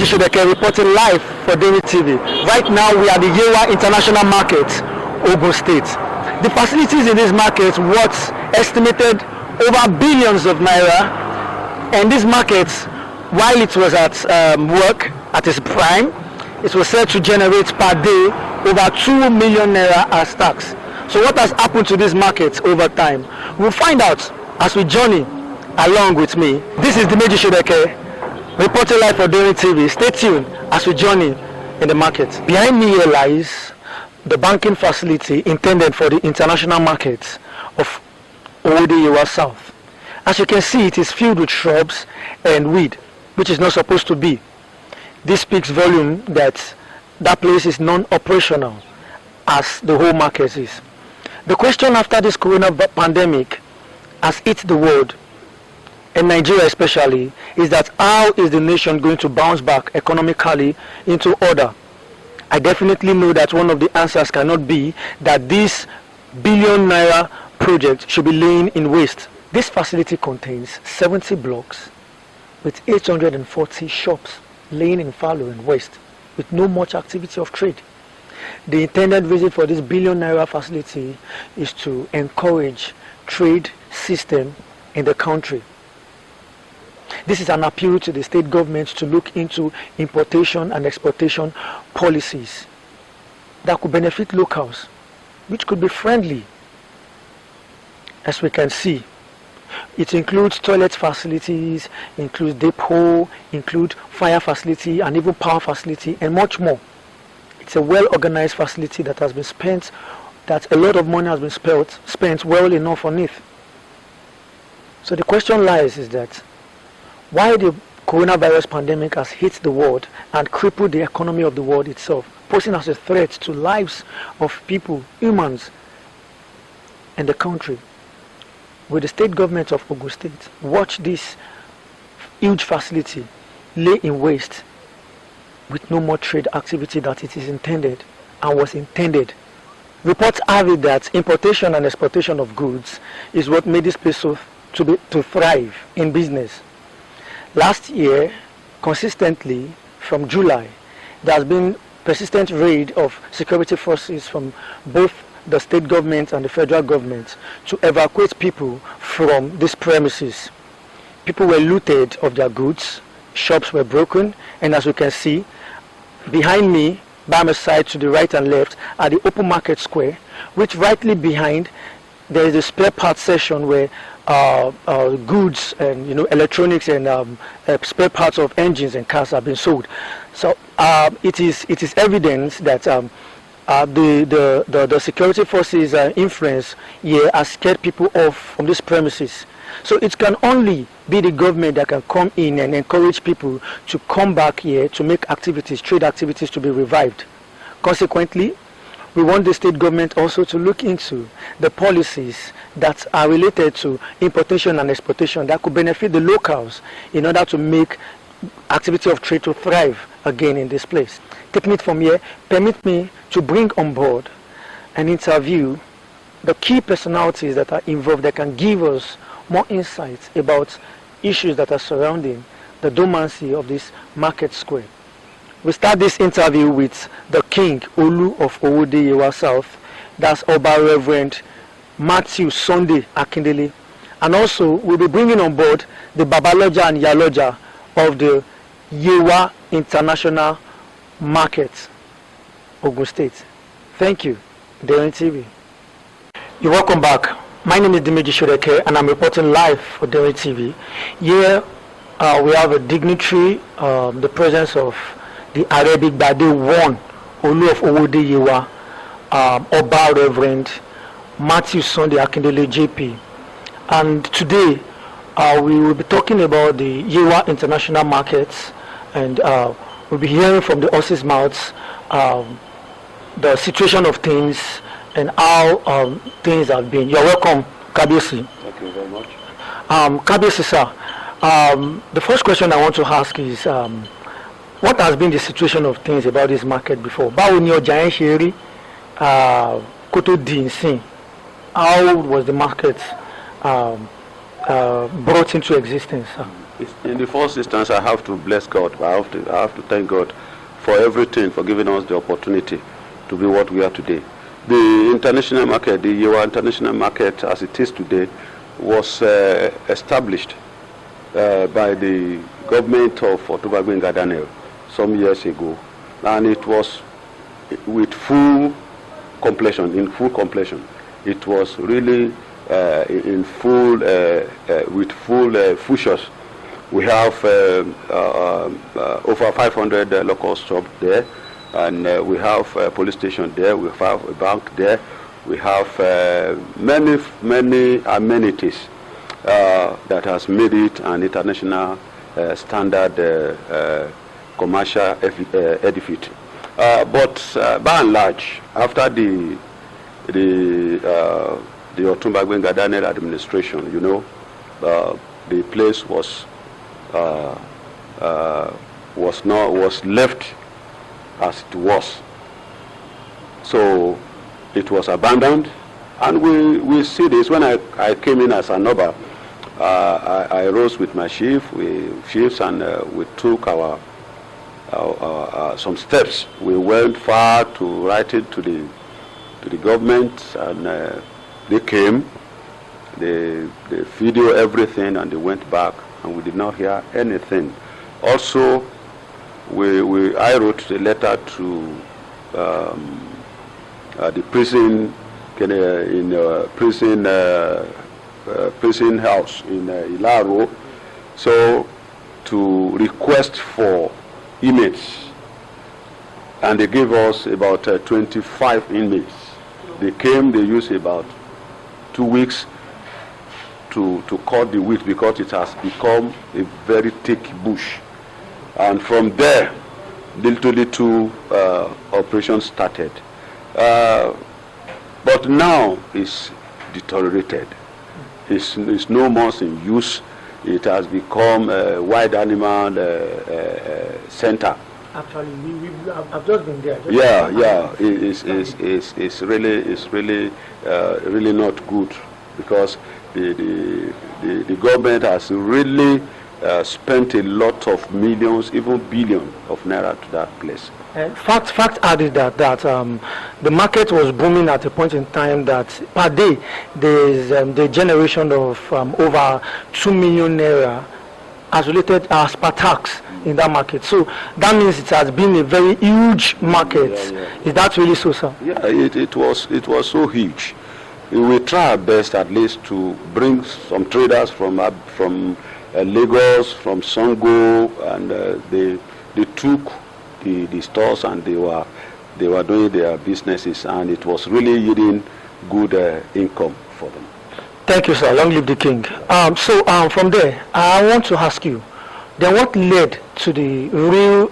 Dimeji Sodeke reporting live for Daily TV. Right now we are at the Yewa International Market, Ogun State. The facilities in this market worth estimated over billions of naira, and this market, while it was at work at its prime, it was said to generate per day over 2 million naira as tax. So what has happened to this market over time? We'll find out as we journey along with me. This is Dimeji Sodeke reporting live for Daily TV. Stay tuned as we journey in the market. Behind me here lies the banking facility intended for the international market of Owode-Yewa South. As you can see, it is filled with shrubs and weed, which is not supposed to be. This speaks volume that that place is non-operational as the whole market is. The question after this corona pandemic has hit the world, and Nigeria especially, is that how is the nation going to bounce back economically into order? I definitely know that one of the answers cannot be that this billion naira project should be laying in waste. This facility contains 70 blocks with 840 shops laying in fallow and waste with no much activity of trade. The intended visit for this billion naira facility is to encourage trade system in the country. This is an appeal to the state government to look into importation and exportation policies that could benefit locals, which could be friendly. As we can see, it includes toilet facilities, includes depot, includes fire facility and even power facility and much more. It's a well-organized facility that has been spent, that a lot of money has been spent well enough on it. So the question lies is that why the coronavirus pandemic has hit the world and crippled the economy of the world itself, posing as a threat to lives of people, humans, and the country. Will the state government of Ogun State watch this huge facility lay in waste with no more trade activity that it is intended and was intended? Reports have it that importation and exportation of goods is what made this place to thrive in business. Last year, consistently from July, there has been persistent raid of security forces from both the state government and the federal government to evacuate people from these premises. People were looted of their goods, shops were broken, and as you can see, behind me, by my side to the right and left, are the open market square, which rightly behind there is a spare parts section where goods and electronics and spare parts of engines and cars have been sold. So it is evidence that the security forces influence here has scared people off from these premises. So it can only be the government that can come in and encourage people to come back here to make activities, trade activities to be revived. Consequently, we want the state government also to look into the policies that are related to importation and exportation that could benefit the locals in order to make activity of trade to thrive again in this place. Taking it from here, permit me to bring on board and interview the key personalities that are involved that can give us more insights about issues that are surrounding the dormancy of this market square. We start this interview with the King Olu of Owode-Yewa South, that's Oba Reverend Matthew Sunday Akindele, and also we'll be bringing on board the Babaloja and Yaloja of the Yewa International Market, Ogun State. Thank you, Daily TV. You're welcome back. My name is Dimeji Sodeke and I'm reporting live for Daily TV. Here we have a dignitary, the presence of the Arabic Bade One, Olu of Owode-Yewa, Oba Reverend Matthew Sunday Akindele JP. And today we will be talking about the Yewa International Markets, and we'll be hearing from the horse's mouths the situation of things and how things have been. You're welcome, Kabiyesi. Thank you very much. Kabiyesi, sir, the first question I want to ask is, what has been the situation of things about this market before? Báwo ni ọjà yẹn ṣe rí kó tó di ìsìn? How was the market brought into existence? In the first instance, I have to bless God. I have to thank God for everything, for giving us the opportunity to be what we are today. The international market, the Yewa International Market, as it is today, was established by the government of Otoba some years ago, and it was with full completion. It was really in full with full functions. We have over 500 local shops there, and we have a police station there. We have a bank there. We have many amenities that has made it an international standard commercial edifice. But by and large, after the Otumba Gbenga Daniel administration, the place was left as it was. So it was abandoned, and we see this. When I came in as an Oba, I rose with my chiefs, and we took our some steps. We went far to write it to the government, and they came, they video everything, and they went back, and we did not hear anything. Also, I wrote a letter to the prison prison house in Ilaro, so to request for inmates, and they gave us about 25 inmates. They came, they used about 2 weeks to cut the wheat because it has become a very thick bush. And from there, little operations started. But now it's deteriorated. It's no more in use. It has become a wild animal center. Actually, I've just been there. It's really not good, because the government has really spent a lot of millions, even billions of naira to that place. Fact added that the market was booming at a point in time that per day there is the generation of over 2 million naira as related as per tax in that market. So that means it has been a very huge market. Is that really so, sir? Yeah, it was so huge. We try our best at least to bring some traders from Lagos, from Songo, and they took the stores, and they were doing their businesses, and it was really yielding good income for them. Thank you, sir. Long live the king. So from there, I want to ask you, then what led to the real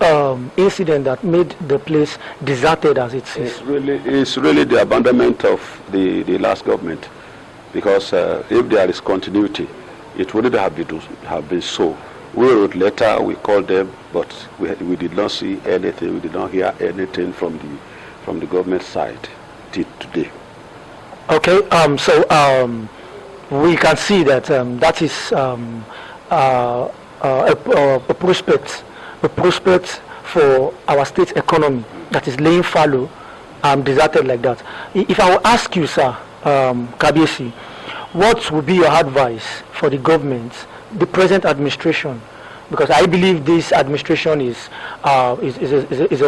incident that made the place deserted as it is? It's really the abandonment of the last government, because if there is continuity, it wouldn't have been so. We wrote letter, we called them, but we did not see anything. We did not hear anything from the government side till today. Okay. So we can see that that is a prospect for our state economy that is laying fallow, deserted like that. If I will ask you, sir, Kabiyesi, what would be your advice for the government, the present administration? Because I believe this administration is a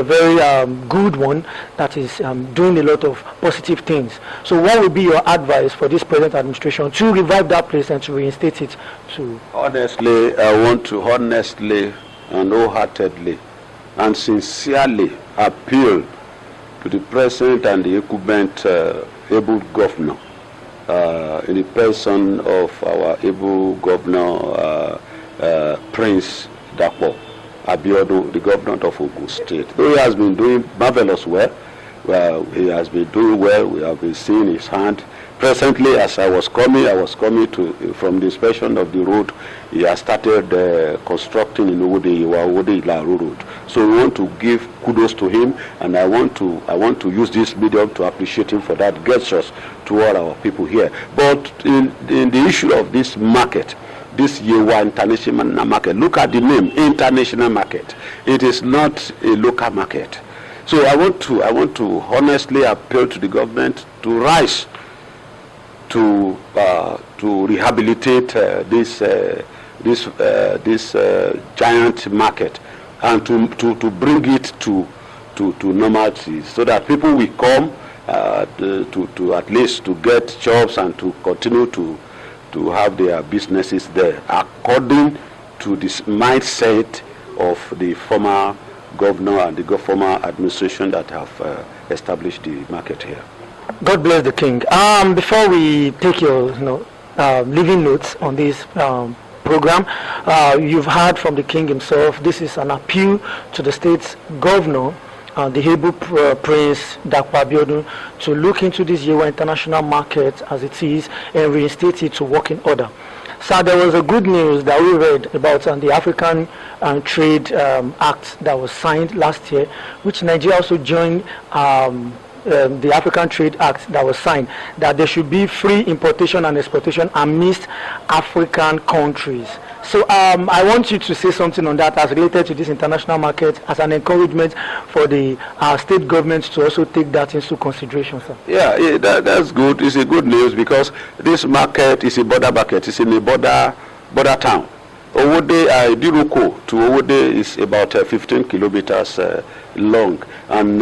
very good one that is doing a lot of positive things. So what would be your advice for this present administration to revive that place and to reinstate it to? Honestly, I want to honestly and wholeheartedly and sincerely appeal to the present and the incumbent able governor, in the person of our able governor, Prince Dapo Abiodun, the governor of Ogun State. Though he has been doing marvelous well, he has been doing well. We have been seeing his hand. Presently, as I was coming from the inspection of the road. He has started constructing in Owode-Yewa road. So we want to give kudos to him, and I want to use this medium to appreciate him for that gestures to all our people here. But in the issue of this market, this Yewa International Market. Look at the name, International Market. It is not a local market. So I want to honestly appeal to the government to rise to rehabilitate this giant market, and to bring it to normality, so that people will come to at least to get jobs and to continue to have their businesses there, according to this mindset of the former governor and the former administration that have established the market here. God bless the king. Before we take your living notes on this program, you've heard from the king himself. This is an appeal to the state's governor, the able Prince Dapo Abiodun, to look into this Yewa International Market as it is and reinstate it to working order. So there was a good news that we read about the African Trade Act that was signed last year, which Nigeria also joined. The African Trade Act that was signed, that there should be free importation and exportation amidst African countries. So I want you to say something on that as related to this international market, as an encouragement for the state government to also take that into consideration, sir. Yeah, that's good. It's a good news, because this market is a border market. It's in a border town. Owode-Yewa to Owode is about 15 kilometers long, and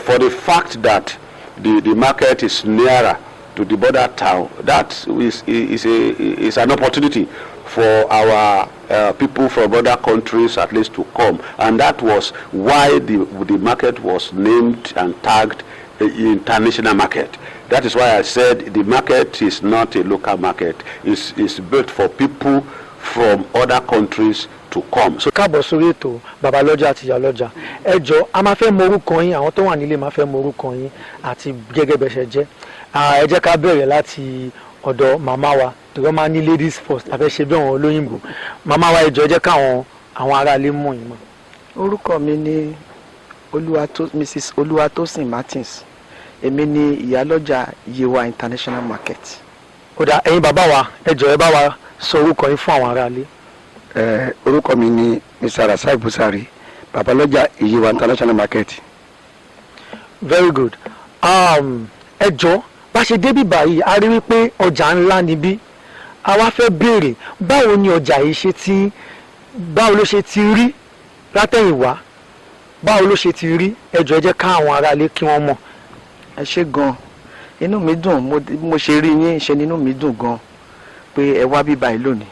for the fact that the market is nearer to the border town, that is an opportunity for our people from other countries at least to come, and that was why the market was named and tagged international market. That is why I said the market is not a local market. It's built for people from other countries to come. So káàbọ̀ sórí ètò bàbá lọ́jà àti ìyá lọ́jà. Ẹ jọ̀ọ́, a máa fẹ́ mọ orúkọ yín, àwọn tó wà nílé máa fẹ́ mọ orúkọ yín àti gẹ́gẹ́ bẹ́ ṣe jẹ́. Ẹ jẹ́ ká bẹ̀rẹ̀ láti ọ̀dọ̀ màmá wa, tó wọ́n máa ní ladies first, a fẹ́ ṣe bí àwọn olóyìnbó. Màmá wa, ẹ jọ̀ọ́, ẹ jẹ́ káwọn ará ilé mọ̀ yín mọ̀. Orúkọ mi ni Mrs. Olúwatósìn Martins. Èmi ni ìyálọ́jà Yewa International Market. Ó dà, ẹ̀yin bàbá wa, ẹ jọ̀ọ́, ẹ bá wa sọ orúkọ yín fún àwọn ará ilé. Orúkọ mi ni Mr. Rasai Busari, babalọ́jà Yewa International Market. Very good. Ẹ jọ̀ọ́, bá ṣe débí báyìí a rí wípé ọjà ńlá níbí. A wá fẹ́ béèrè báwo ni ọjà yìí báwo ló ṣe ti rí látẹ̀yìnwá, báwo ló ṣe ti rí. Ẹ jọ̀ọ́, ẹ jẹ́ ká àwọn ará ilé kí wọ́n mọ̀. Ẹ ṣé gan, inú mi dùn, mo ṣe rí yín ṣe nínú mi dùn gan pé ẹ wá bí báyìí lónìí.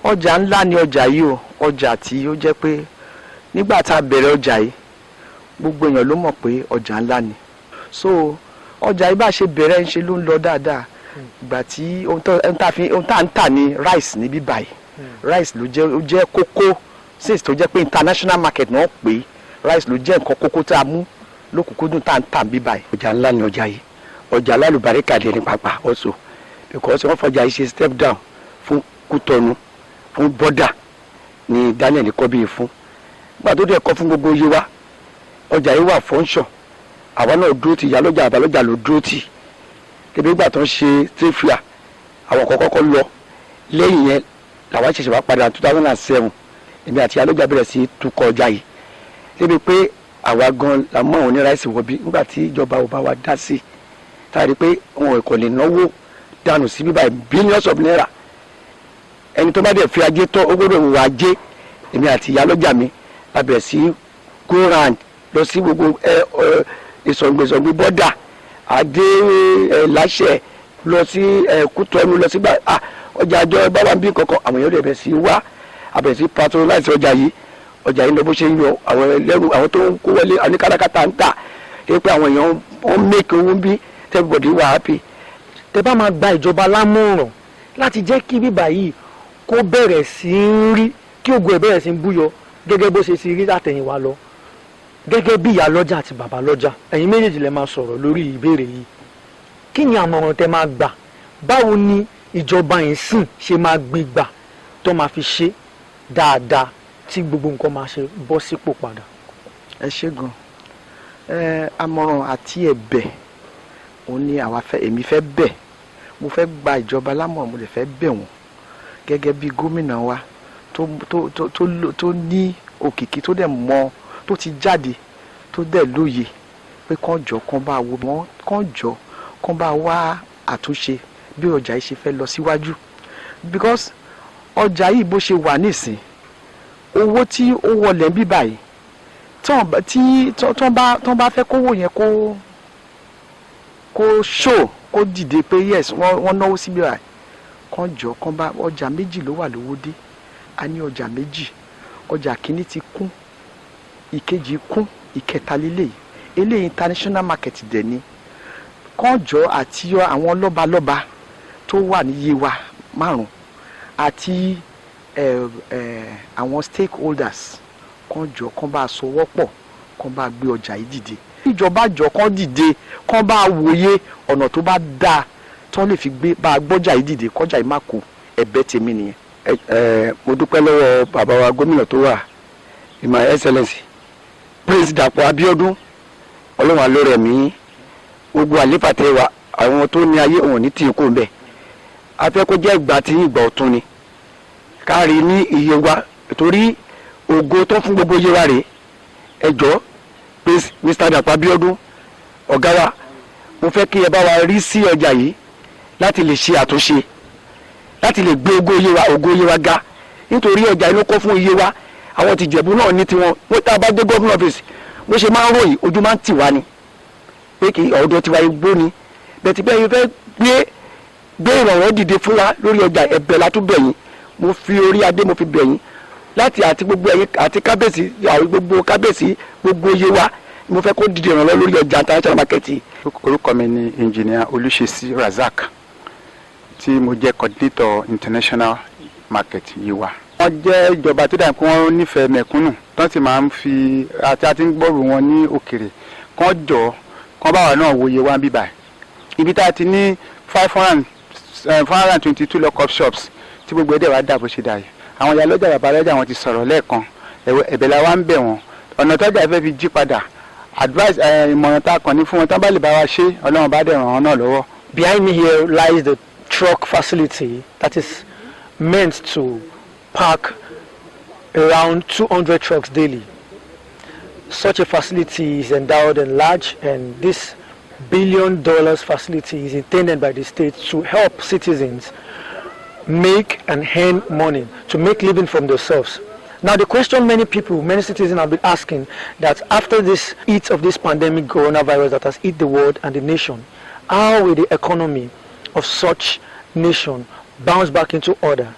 Ọjà ńlá ni ọjà yìí o, ọjà tí ó jẹ́ pé nígbà tá a bẹ̀rẹ̀ ọjà yìí gbogbo èèyàn ló mọ̀ pé ọjà ńlá ni. So ọjà yìí bá ṣe bẹ̀rẹ̀ ń ṣe ló ń lọ dáadáa. Ìgbà tí ohun tá ń tà ní rice níbí báyìí, rice ló jẹ́ kókó, since tó jẹ́ pé international market náà pé rice ló jẹ́ nǹkan kókó tá a mú lókùnkúndùn tá ń tà níbí báyìí. Ọjà ńlá ni ọjà yìí, ọjà alálùbáríkà dé ní pàpà also, because wọ́n fọjà yìí ṣe step down fún Kútọ̀nù, fún bọ́dà ní Daniel kọ́bí fún. Nígbà tó dẹ̀ kọ́ fún gbogbo Yewa, ọjà yìí wà fọ́nṣọ̀, àwọn náà dúró ti ìyálọ́jà àbálọ́jà ló dúró tì. Débi ìgbà tó ń ṣe tréfìà, àwọn kọ́kọ́ lọ, lẹ́yìn yẹn làwọn ṣẹ̀ṣẹ̀ wá padà 2007, èmi àti ìyálọ́jà bẹ̀rẹ̀ sí tukọ̀ ọjà yìí. Débi pé àwa gan la mọ àwọn oníráìsì wọ̀bí nígbà tí ìjọba ò bá wa dá sí, tá a rí pé wọn kò lè náwó dànù sí bíbá billions of naira. Ẹni tó bá dẹ̀ fi ajé tọ́ ó gbọ́dọ̀ wọ ajé. Èmi àti ìyálọ́jà mi la bẹ̀rẹ̀ sí go round lọ sí gbogbo ìsọ̀gbẹ̀sọ̀gbẹ̀ bọ́dà adé láṣẹ lọ sí Kútọ̀nù lọ sí ọjà àjọ báwa ń bí kankan. Àwọn èèyàn bẹ̀rẹ̀ sí wá, àbẹ̀rẹ̀ sí patronize ọjà yìí lọ bó ṣe ń yọ àwọn ẹlẹ́rù, àwọn tó ń kó wọlé, àwọn oníkàràkàtà ń tà. Ẹ pé àwọn èèyàn wọ́n make owó bí everybody wà happy. Tẹ́ bá máa gba ìjọba lámọ̀ràn láti jẹ́ kí bíbá yìí kó bẹ̀rẹ̀ sí ń rí, kí ògo ẹ̀ bẹ̀rẹ̀ sí ń búyọ gẹ́gẹ́ bó ṣe ti rí látẹ̀yìnwá lọ, gẹ́gẹ́ bí ìyá lọ́jà àti bàbá lọ́jà, ẹ̀yin méjèèjì lẹ máa sọ̀rọ̀ lórí ìbéèrè yìí. Kí ni àmọ̀ràn tẹ́ máa gbà? Báwo ni ìjọba yìí sìn ṣe máa gbé gbà tó máa fi ṣe dáadáa tí gbogbo nǹkan máa ṣe bọ́ sípò padà? Ẹ ṣé gan. Àmọ̀ràn àti ẹ̀bẹ̀ òun ni èmi fẹ́ bẹ̀. Mo fẹ́ gba ìjọba lámọ̀ràn, mo lè fẹ́ bẹ̀ wọ́n gẹ́gẹ́ bí gómìnà wa tó ní òkìkí tó dẹ̀ mọ̀ tó ti jáde tó dẹ̀ lóye pé kán jọ kán bá wo wọn kán jọ kán bá wá àtúnṣe bí ọjà yìí ṣe fẹ́ lọ síwájú because ọjà yìí bó ṣe wà nísìn owó tí ó wọlé bí báyìí tán bá fẹ́ kówó yẹn kó show kó dìde pé yes wọ́n náwó síbi báyìí kán jọ kán bá ọjà méjì ló wà lówódé a ní ọjà méjì ọjà kìíní ti kún ìkejì kún ìkẹta lélẹ̀ eléyìí international market dẹ̀ ni kán jọ àti àwọn lọ́balọ́ba tó wà ní Yewa 5 àti àwọn stakeholders kán jọ kán bá sowọ́ pọ̀ kán bá gbé ọjà yìí dìde ìjọba jọ kán dìde kán bá wòye ọ̀nà tó bá dáa tán lè fi gbé bá gbọ́jà yìí dìde kọjá yìí má kú ẹ̀bẹ̀ tèmi nìyẹn. mo dúpẹ́ lọ́wọ́ bàbá wa gómìnà tó wà ìmọ̀ excellence Prince Dapo Abiodun ọlọ́run alóore mi gbogbo àlífàtẹ́ wa àwọn tó ní ayé òun ní tí kò ń bẹ̀ a fẹ́ kó jẹ́ ìgbà tí ìgbà ọ̀tun ni kárí ní iye wa torí ògo tó fún gbogbo Yewa rè ẹjọ́ Prince Mr. Dapo Abiodun ọ̀gá wa mo fẹ́ kí ẹ bá wa rí sí ọjà yìí láti lè ṣe àtúnṣe láti lè gbé ògo Yewa ga nítorí ọjà inú kọ́ fún Yewa àwọn ti Jẹ̀bú náà ní tiwọn wọ́n tá a bá dé governor office bó ṣe máa ń ròyìn ojú máa ń tì wá ni pé kí ọ̀dọ́ tiwa igbó ni bẹ̀tí bẹ́ẹ̀ yóò fẹ́ gbé ìrànwọ́ dìde fún wa lórí ọjà ẹ̀bẹ̀ látúbẹ̀yìn mo fi orí adé mo fi bẹ̀yìn láti àti gbogbo ẹ̀yin àti kábíyèsí àwọn gbogbo kábíyèsí gbogbo Yewa mo fẹ́ kó dìde ìrànlọ́ lórí ọjà international market. orúkọ mi ni engineer Olúṣèṣì Razak tí mo jẹ́ coordinator international market Yewa. wọ́n jẹ́ ìjọba tó dà pé wọ́n nífẹ̀ẹ́ mẹ̀kúnnù tán sì máa ń fi àti ń gbọ́rù wọn ní òkèrè kán jọ kán báwa náà wo Yewa bíbà ibi tá a ti ní 522 lock-up shops tí gbogbo ẹ̀dẹ̀ wa dà bó ṣe dà yìí àwọn ìyá lọ́jà bàbá lọ́jà wọn ti sọ̀rọ̀ lẹ́ẹ̀kan ẹ̀bẹ̀ la wá ń bẹ̀ wọ́n ọ̀nà tọ́jà fẹ́ fi jí padà advice ìmọ̀ràn tá a kàn ní fún wọn tán bá lè bá wa ṣe Ọlọ́run bá dẹ̀ ràn wọ́n náà lọ́wọ́. Behind me here lies the truck facility that is meant to park around 200 trucks daily. Such a facility is endowed and large, and this $1 billion facility is intended by the state to help citizens make and earn money, to make living from themselves. Now the question many citizens have been asking, that after this heat of this pandemic coronavirus that has hit the world and the nation, how will the economy of such nation bounce back into order?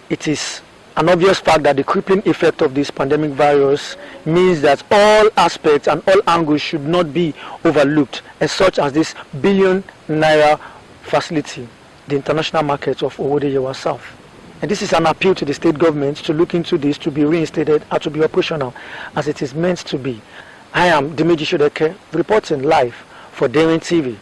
It is an obvious fact that the crippling effect of this pandemic virus means that all aspects and all angles should not be overlooked, as such as this ₦1 billion facility, the international market of Owode-Yewa South. And this is an appeal to the state government to look into this, to be reinstated and to be operational as it is meant to be. I am Dimeji Sodeke, reporting live for Daring TV.